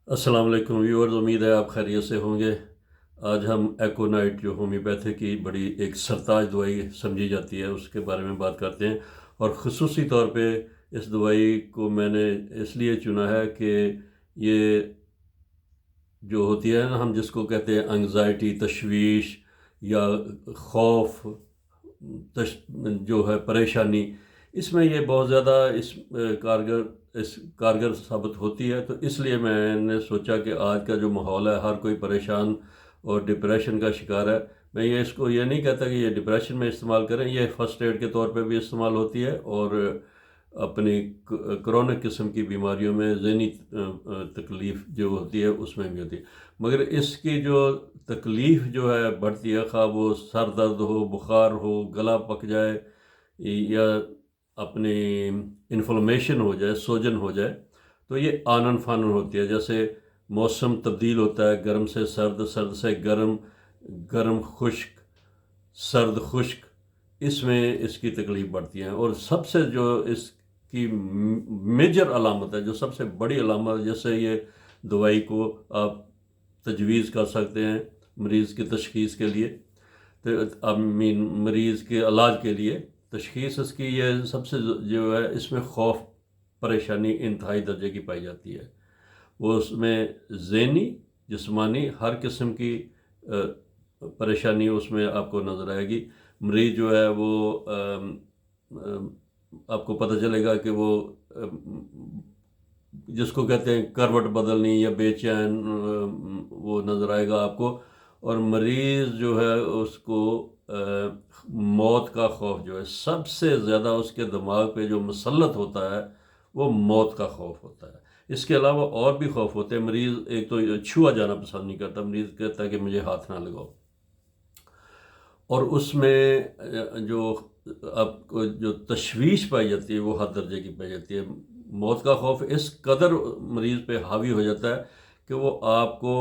السلام علیکم ویورز، امید ہے آپ خیریت سے ہوں گے۔ آج ہم ایکونائٹ جو ہومیوپیتھی کی بڑی ایک سرتاج دوائی سمجھی جاتی ہے اس کے بارے میں بات کرتے ہیں، اور خصوصی طور پہ اس دوائی کو میں نے اس لیے چنا ہے کہ یہ جو ہوتی ہے نا، ہم جس کو کہتے ہیں انگزائٹی، تشویش یا خوف، تش جو ہے پریشانی، اس میں یہ بہت زیادہ کارگر کارگر ثابت ہوتی ہے۔ تو اس لیے میں نے سوچا کہ آج کا جو ماحول ہے، ہر کوئی پریشان اور ڈپریشن کا شکار ہے۔ میں اس کو یہ نہیں کہتا کہ یہ ڈپریشن میں استعمال کریں، یہ فرسٹ ایڈ کے طور پہ بھی استعمال ہوتی ہے، اور اپنی کرونک قسم کی بیماریوں میں ذہنی تکلیف جو ہوتی ہے اس میں بھی ہوتی ہے۔ مگر اس کی جو تکلیف جو ہے بڑھتی ہے، خواہ وہ سر درد ہو، بخار ہو، گلا پک جائے، یا اپنی انفلمیشن ہو جائے، سوجن ہو جائے، تو یہ آنن فانن ہوتی ہے۔ جیسے موسم تبدیل ہوتا ہے، گرم سے سرد، سرد سے گرم، گرم خشک، سرد خشک، اس میں اس کی تکلیف بڑھتی ہے۔ اور سب سے جو اس کی میجر علامت ہے، جو سب سے بڑی علامت ہے، جیسے یہ دوائی کو آپ تجویز کر سکتے ہیں مریض کی تشخیص کے لیے، مریض کے علاج کے لیے تشخیص اس کی یہ سب سے جو ہے، اس میں خوف، پریشانی انتہائی درجے کی پائی جاتی ہے۔ وہ اس میں ذہنی، جسمانی، ہر قسم کی پریشانی اس میں آپ کو نظر آئے گی۔ مریض جو ہے وہ آپ کو پتہ چلے گا کہ وہ جس کو کہتے ہیں کروٹ بدلنی یا بے چین، وہ نظر آئے گا آپ کو۔ اور مریض جو ہے اس کو موت کا خوف جو ہے سب سے زیادہ اس کے دماغ پہ جو مسلط ہوتا ہے، وہ موت کا خوف ہوتا ہے۔ اس کے علاوہ اور بھی خوف ہوتے ہیں۔ مریض ایک تو چھوا جانا پسند نہیں کرتا، مریض کہتا ہے کہ مجھے ہاتھ نہ لگاؤ، اور اس میں جو آپ کو جو تشویش پائی جاتی ہے وہ حد درجے کی پائی جاتی ہے۔ موت کا خوف اس قدر مریض پہ حاوی ہو جاتا ہے کہ وہ آپ کو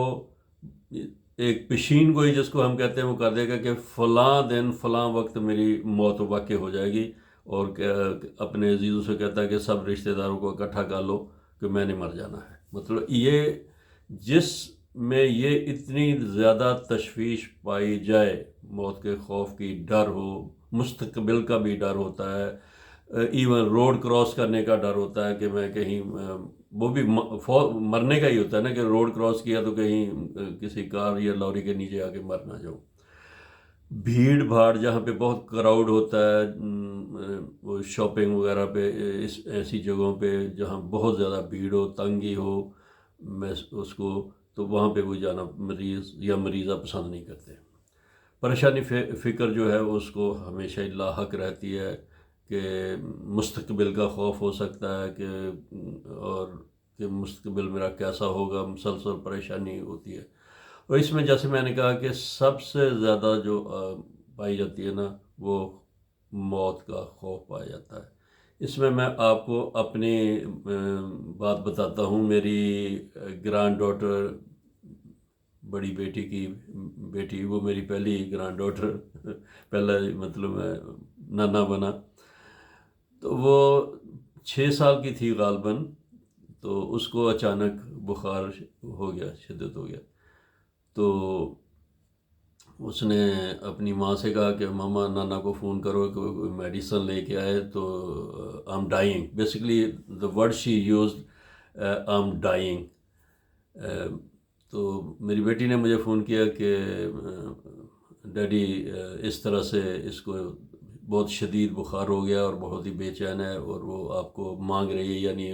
ایک پیشین گوئی جس کو ہم کہتے ہیں وہ کر دے گا کہ فلاں دن فلاں وقت میری موت واقع ہو جائے گی، اور اپنے عزیزوں سے کہتا ہے کہ سب رشتہ داروں کو اکٹھا کر لو کہ میں نے مر جانا ہے۔ مطلب یہ جس میں یہ اتنی زیادہ تشویش پائی جائے، موت کے خوف کی، ڈر ہو، مستقبل کا بھی ڈر ہوتا ہے، ایون روڈ کراس کرنے کا ڈر ہوتا ہے کہ میں کہیں وہ بھی مرنے کا ہی ہوتا ہے نا، کہ روڈ کراس کیا تو کہیں کسی کار یا لوری کے نیچے آ کے مر نہ جاؤں۔ بھیڑ بھاڑ جہاں پہ بہت کراؤڈ ہوتا ہے، وہ شاپنگ وغیرہ پہ، ایسی جگہوں پہ جہاں بہت زیادہ بھیڑ ہو، تنگی ہو، میں اس کو تو وہاں پہ وہ جانا مریض یا مریضہ پسند نہیں کرتے۔ پریشانی فکر جو ہے اس کو ہمیشہ لاحق رہتی ہے، کہ مستقبل کا خوف ہو سکتا ہے کہ اور کہ مستقبل میرا کیسا ہوگا، مسلسل پریشانی ہوتی ہے۔ اور اس میں جیسے میں نے کہا کہ سب سے زیادہ جو پائی جاتی ہے نا، وہ موت کا خوف پایا جاتا ہے۔ اس میں آپ کو اپنی بات بتاتا ہوں۔ میری گرانڈ ڈاٹر، بڑی بیٹی کی بیٹی، وہ میری پہلی گرانڈ ڈاٹر، پہلا مطلب میں نانا بنا، تو وہ 6 سال کی تھی غالباً، تو اس کو اچانک بخار ہو گیا، شدت ہو گیا۔ تو اس نے اپنی ماں سے کہا کہ ماما نانا کو فون کرو کہ میڈیسن لے کے آئے، تو I'm dying. Basically the word she used, I'm dying. تو میری بیٹی نے مجھے فون کیا کہ ڈیڈی اس طرح سے اس کو بہت شدید بخار ہو گیا اور بہت ہی بے چین ہے، اور وہ آپ کو مانگ رہی ہے، یعنی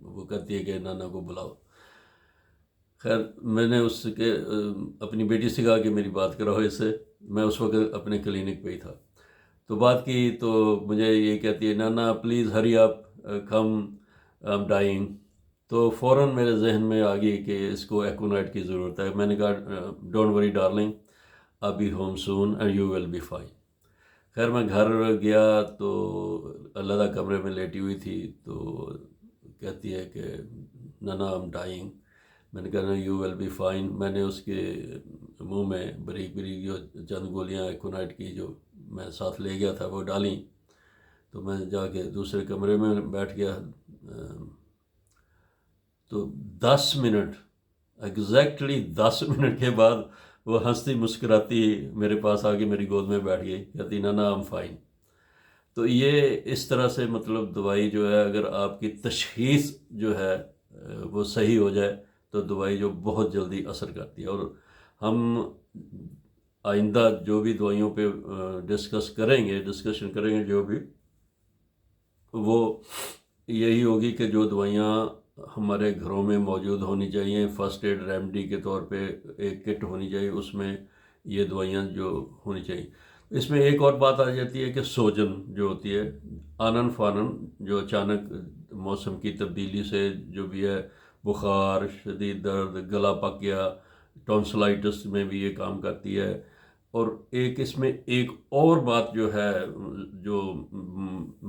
وہ کہتی ہے کہ نانا کو بلاؤ۔ خیر، میں نے اس کے اپنی بیٹی سے کہا کہ میری بات کراؤ اس سے۔ میں اس وقت اپنے کلینک پہ ہی تھا، تو بات کی تو مجھے یہ کہتی ہے نانا please hurry up, come, I am dying. تو فوراً میرے ذہن میں آ گئی کہ اس کو ایکونائٹ کی ضرورت ہے۔ میں نے کہا don't worry darling, I'll be home soon and you will be fine۔ خیر میں گھر گیا تو علیحدہ کمرے میں لیٹی ہوئی تھی، تو کہتی ہے کہ نانا I'm dying۔ میں نے کہا یو ول بی فائن۔ میں نے اس کے منہ میں بریک بریک جو چند گولیاں ایکونائٹ کی جو میں ساتھ لے گیا تھا وہ ڈالیں، تو میں جا کے دوسرے کمرے میں بیٹھ گیا۔ تو 10 منٹ، ایگزیکٹلی 10 منٹ کے بعد وہ ہنستی مسکراتی میرے پاس آ کے میری گود میں بیٹھ گئی، کہتی نا نا I'm fine۔ تو یہ اس طرح سے مطلب دوائی جو ہے، اگر آپ کی تشخیص جو ہے وہ صحیح ہو جائے تو دوائی جو بہت جلدی اثر کرتی ہے۔ اور ہم آئندہ جو بھی دوائیوں پہ ڈسکشن کریں گے جو بھی، وہ یہی ہوگی کہ جو دوائیاں ہمارے گھروں میں موجود ہونی چاہیے، فرسٹ ایڈ ریمیڈی کے طور پہ ایک کٹ ہونی چاہیے، اس میں یہ دوائیاں جو ہونی چاہیے۔ اس میں ایک اور بات آ جاتی ہے کہ سوجن جو ہوتی ہے آنن فانن، جو اچانک موسم کی تبدیلی سے جو بھی ہے، بخار، شدید درد، گلا پک گیا، ٹونسلائٹس میں بھی یہ کام کرتی ہے۔ اور ایک اس میں ایک اور بات جو ہے، جو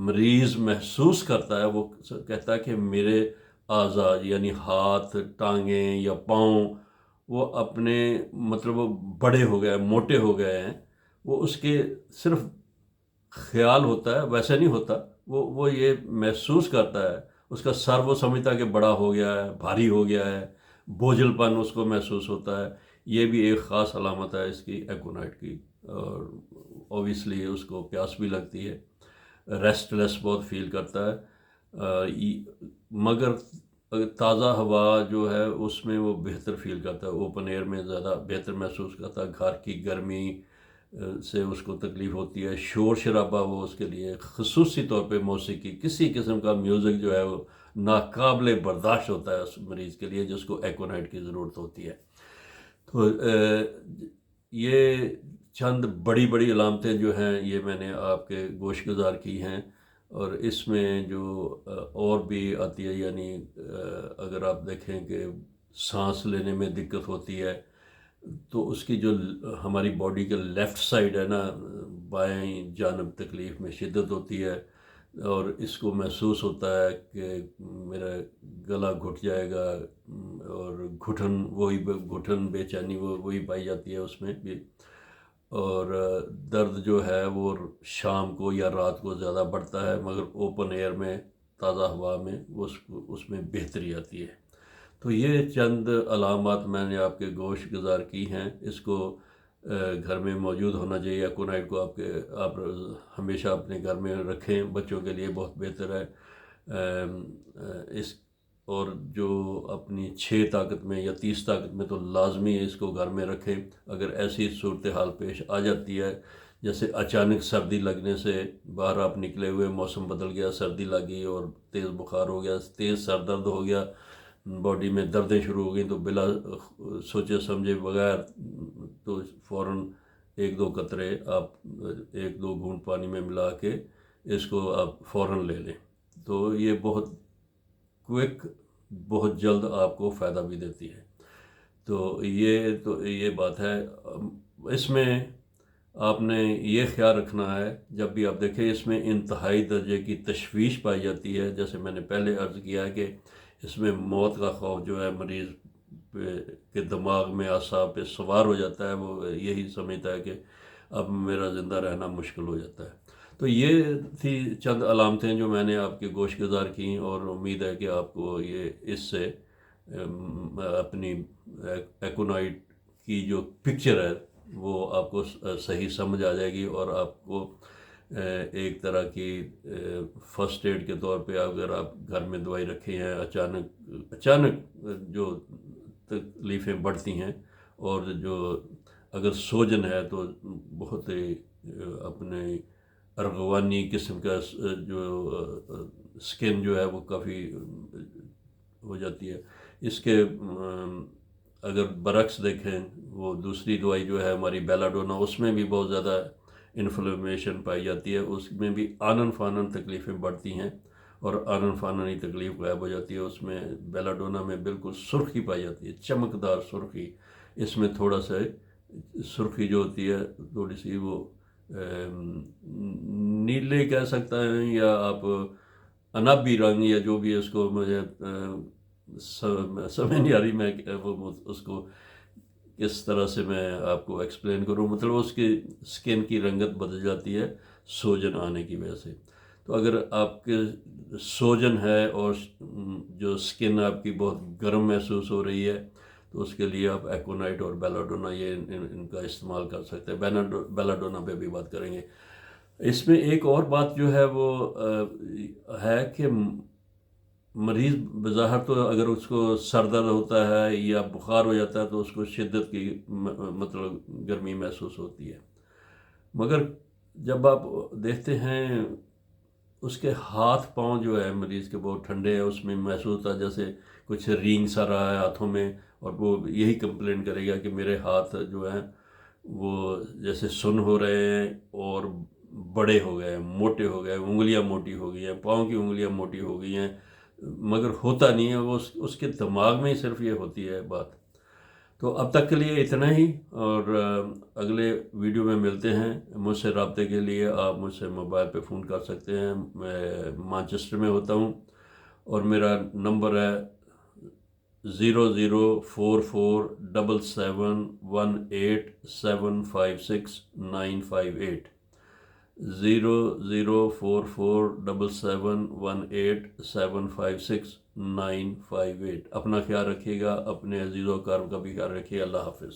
مریض محسوس کرتا ہے، وہ کہتا ہے کہ میرے اعضاء یعنی ہاتھ، ٹانگیں یا پاؤں، وہ اپنے مطلب وہ بڑے ہو گئے، موٹے ہو گئے ہیں۔ وہ اس کے صرف خیال ہوتا ہے، ویسے نہیں ہوتا، وہ یہ محسوس کرتا ہے، اس کا سر وہ سمجھتا ہے کہ بڑا ہو گیا ہے، بھاری ہو گیا ہے، بوجھل پن اس کو محسوس ہوتا ہے۔ یہ بھی ایک خاص علامت ہے اس کی ایکونائٹ کی۔ اور اوبیسلی اس کو پیاس بھی لگتی ہے، ریسٹ لیس بہت فیل کرتا ہے، مگر تازہ ہوا جو ہے اس میں وہ بہتر فیل کرتا ہے، اوپن ایئر میں زیادہ بہتر محسوس کرتا ہے۔ گھر کی گرمی سے اس کو تکلیف ہوتی ہے، شور شرابہ وہ اس کے لیے، خصوصی طور پہ موسیقی، کسی قسم کا میوزک جو ہے وہ ناقابل برداشت ہوتا ہے اس مریض کے لیے جس کو ایکونائٹ کی ضرورت ہوتی ہے۔ تو یہ چند بڑی بڑی علامتیں جو ہیں یہ میں نے آپ کے گوش گزار کی ہیں، اور اس میں جو اور بھی آتی ہے، یعنی اگر آپ دیکھیں کہ سانس لینے میں دقت ہوتی ہے تو اس کی جو ہماری باڈی کے لیفٹ سائڈ ہے نا، بائیں جانب تکلیف میں شدت ہوتی ہے، اور اس کو محسوس ہوتا ہے کہ میرا گلا گھٹ جائے گا، اور گھٹن بے چینی وہی پائی جاتی ہے اس میں بھی۔ اور درد جو ہے وہ شام کو یا رات کو زیادہ بڑھتا ہے، مگر اوپن ایئر میں، تازہ ہوا میں اس میں بہتری آتی ہے۔ تو یہ چند علامات میں نے آپ کے گوش گزار کی ہیں۔ اس کو گھر میں موجود ہونا چاہیے، ایکونائٹ کو آپ ہمیشہ اپنے گھر میں رکھیں، بچوں کے لیے بہت بہتر ہے۔ اس اور جو اپنی 6 طاقت میں یا 30 طاقت میں تو لازمی ہے اس کو گھر میں رکھیں۔ اگر ایسی صورتحال پیش آ جاتی ہے، جیسے اچانک سردی لگنے سے، باہر آپ نکلے ہوئے، موسم بدل گیا، سردی لگی اور تیز بخار ہو گیا، تیز سر درد ہو گیا، باڈی میں دردیں شروع ہو گئیں، تو بلا سوچے سمجھے بغیر تو فوراً 1-2 قطرے آپ 1-2 گھونٹ پانی میں ملا کے اس کو آپ فوراً لے لیں، تو یہ بہت کوئک، بہت جلد آپ کو فائدہ بھی دیتی ہے۔ تو یہ بات ہے۔ اس میں آپ نے یہ خیال رکھنا ہے، جب بھی آپ دیکھیں اس میں انتہائی درجے کی تشویش پائی جاتی ہے، جیسے میں نے پہلے عرض کیا ہے کہ اس میں موت کا خوف جو ہے مریض کے دماغ میں، اعصاب پہ سوار ہو جاتا ہے، وہ یہی سمجھتا ہے کہ اب میرا زندہ رہنا مشکل ہو جاتا ہے۔ تو یہ تھی چند علامتیں جو میں نے آپ کے گوش گزار کیں، اور امید ہے کہ آپ کو یہ اس سے اپنی ایکونائٹ کی جو پکچر ہے وہ آپ کو صحیح سمجھ آ جائے گی، اور آپ کو ایک طرح کی فرسٹ ایڈ کے طور پہ اگر آپ گھر میں دوائی رکھے ہیں، اچانک جو تکلیفیں بڑھتی ہیں، اور جو اگر سوجن ہے تو بہت ہی اپنے ارغوانی قسم کا جو سکن جو ہے وہ کافی ہو جاتی ہے۔ اس کے اگر برعکس دیکھیں، وہ دوسری دوائی جو ہے ہماری بیلاڈونا، اس میں بھی بہت زیادہ انفلیمیشن پائی جاتی ہے، اس میں بھی آنن فانن تکلیفیں بڑھتی ہیں، اور آنن فانن ہی تکلیف غائب ہو جاتی ہے۔ اس میں بیلاڈونا میں بالکل سرخی پائی جاتی ہے، چمکدار سرخی۔ اس میں تھوڑا سا سرخی جو ہوتی ہے تھوڑی سی وہ نیلے کہہ سکتا ہے، یا آپ انابی رنگ، یا جو بھی اس کو مجھے سمجھ نہیں آ رہی میں وہ اس کو کس طرح سے میں آپ کو ایکسپلین کروں، مطلب اس کی سکن کی رنگت بدل جاتی ہے سوجن آنے کی وجہ سے۔ تو اگر آپ کے سوجن ہے اور جو سکن آپ کی بہت گرم محسوس ہو رہی ہے تو اس کے لیے آپ ایکونائٹ اور بیلاڈونا یہ ان کا استعمال کر سکتے ہیں. بیلاڈونا پہ بھی بات کریں گے. اس میں ایک اور بات جو ہے وہ ہے کہ مریض بظاہر تو اگر اس کو سر درد ہوتا ہے یا بخار ہو جاتا ہے تو اس کو شدت کی مطلب گرمی محسوس ہوتی ہے، مگر جب آپ دیکھتے ہیں اس کے ہاتھ پاؤں جو ہے مریض کے بہت ٹھنڈے ہیں، اس میں محسوس ہوتا ہے جیسے کچھ رینگ سا رہا ہے ہاتھوں میں، اور وہ یہی کمپلین کرے گا کہ میرے ہاتھ جو ہیں وہ جیسے سن ہو رہے ہیں اور بڑے ہو گئے ہیں، موٹے ہو گئے ہیں، انگلیاں موٹی ہو گئی ہیں، پاؤں کی انگلیاں موٹی ہو گئی ہیں، مگر ہوتا نہیں ہے، وہ اس کے دماغ میں ہی صرف یہ ہوتی ہے بات. تو اب تک کے لیے اتنا ہی، اور اگلے ویڈیو میں ملتے ہیں. مجھ سے رابطے کے لیے آپ مجھ سے موبائل پہ فون کر سکتے ہیں. میں مانچسٹر میں ہوتا ہوں اور میرا نمبر ہے 00447718756958. 00447718756958. اپنا خیال رکھیے گا، اپنے عزیز و اقارب کا بھی خیال رکھیے. اللہ حافظ.